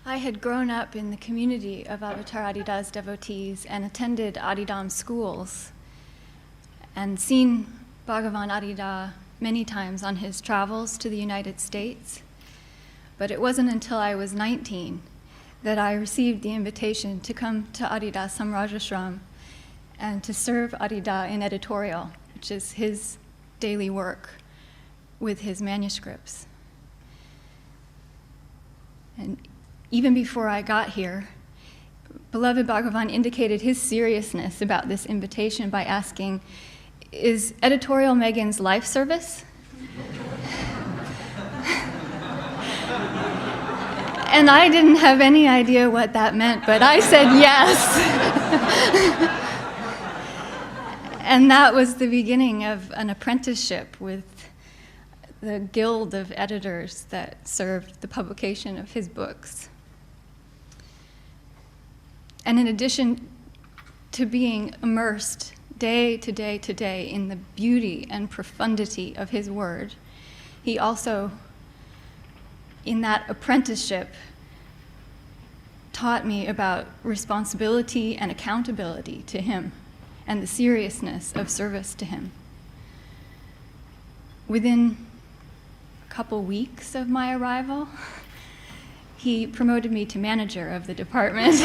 I had grown up in the community of Avatar Adida's devotees and attended Adidam schools and seen Bhagavan Adida many times on his travels to the United States. But it wasn't until I was 19 that I received the invitation to come to Adida Samrajashram and to serve Adida in editorial, which is his daily work with his manuscripts. And even before I got here, beloved Bhagavan indicated his seriousness about this invitation by asking, "Is editorial Megan's life service?" And I didn't have any idea what that meant, but I said yes. And that was the beginning of an apprenticeship with the guild of editors that served the publication of his books. And in addition to being immersed day to day to day in the beauty and profundity of his word, he also, in that apprenticeship, taught me about responsibility and accountability to him and the seriousness of service to him. Within a couple weeks of my arrival, he promoted me to manager of the department.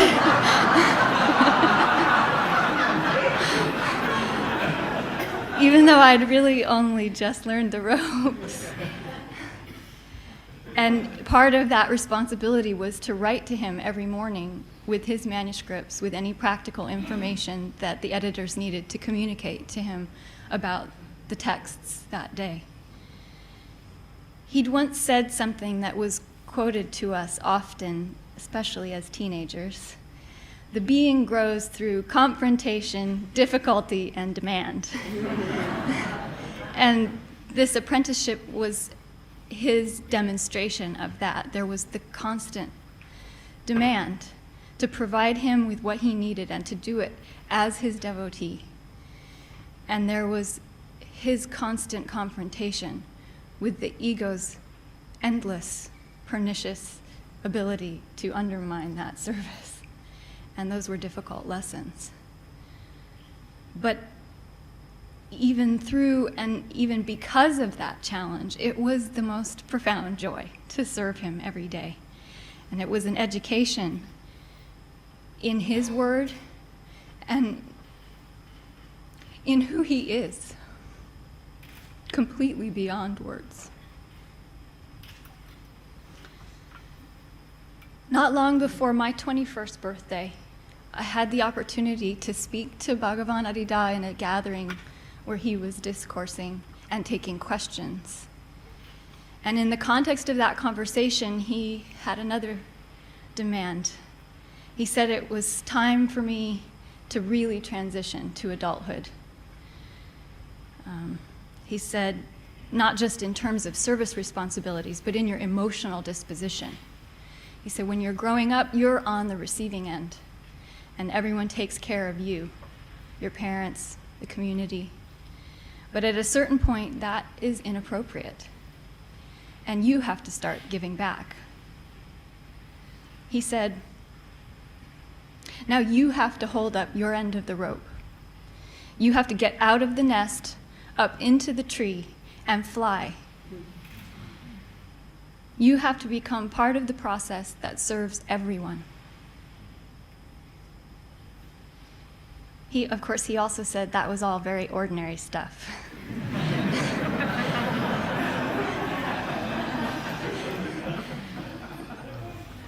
Even though I'd really only just learned the ropes. And part of that responsibility was to write to him every morning with his manuscripts, with any practical information that the editors needed to communicate to him about the texts that day. He'd once said something that was quoted to us often, especially as teenagers. The being grows through confrontation, difficulty, and demand. And this apprenticeship was his demonstration of that. There was the constant demand to provide him with what he needed and to do it as his devotee. And there was his constant confrontation with the ego's endless, pernicious ability to undermine that service. And those were difficult lessons. But even through and even because of that challenge, it was the most profound joy to serve him every day. And it was an education in his word and in who he is, completely beyond words. Not long before my 21st birthday, I had the opportunity to speak to Bhagavan Adida in a gathering where he was discoursing and taking questions. And in the context of that conversation, he had another demand. He said it was time for me to really transition to adulthood. He said, not just in terms of service responsibilities, but in your emotional disposition. He said, when you're growing up, you're on the receiving end, and everyone takes care of you, your parents, the community. But at a certain point, that is inappropriate, and you have to start giving back. He said, now you have to hold up your end of the rope. You have to get out of the nest, up into the tree, and fly. You have to become part of the process that serves everyone. Of course, he also said that was all very ordinary stuff.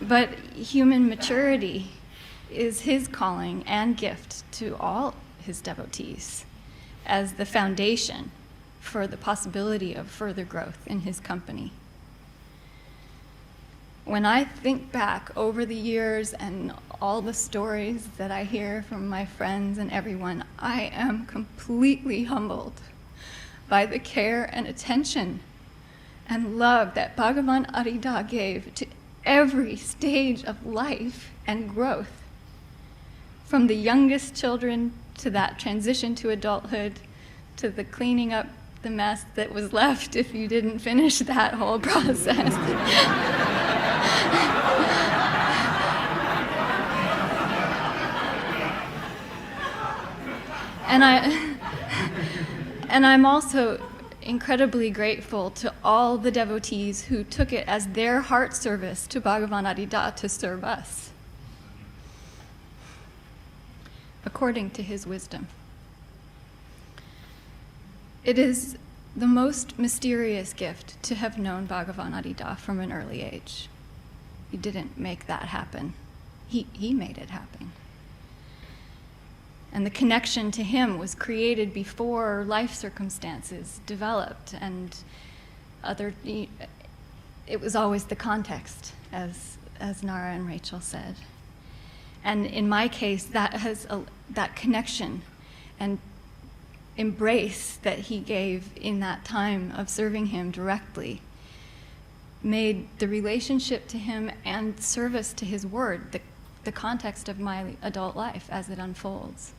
But human maturity is his calling and gift to all his devotees as the foundation for the possibility of further growth in his company. When I think back over the years and all the stories that I hear from my friends and everyone, I am completely humbled by the care and attention and love that Bhagavan Adida gave to every stage of life and growth, from the youngest children to that transition to adulthood, to the cleaning up the mess that was left if you didn't finish that whole process. And I'm also incredibly grateful to all the devotees who took it as their heart service to Bhagavan Adida to serve us, according to his wisdom. It is the most mysterious gift to have known Bhagavan Adida from an early age. He didn't make that happen. He made it happen. And the connection to him was created before life circumstances developed, and it was always the context, as Nara and Rachel said. And in my case, that connection and embrace that he gave in that time of serving him directly made the relationship to him and service to his word the context of my adult life as it unfolds.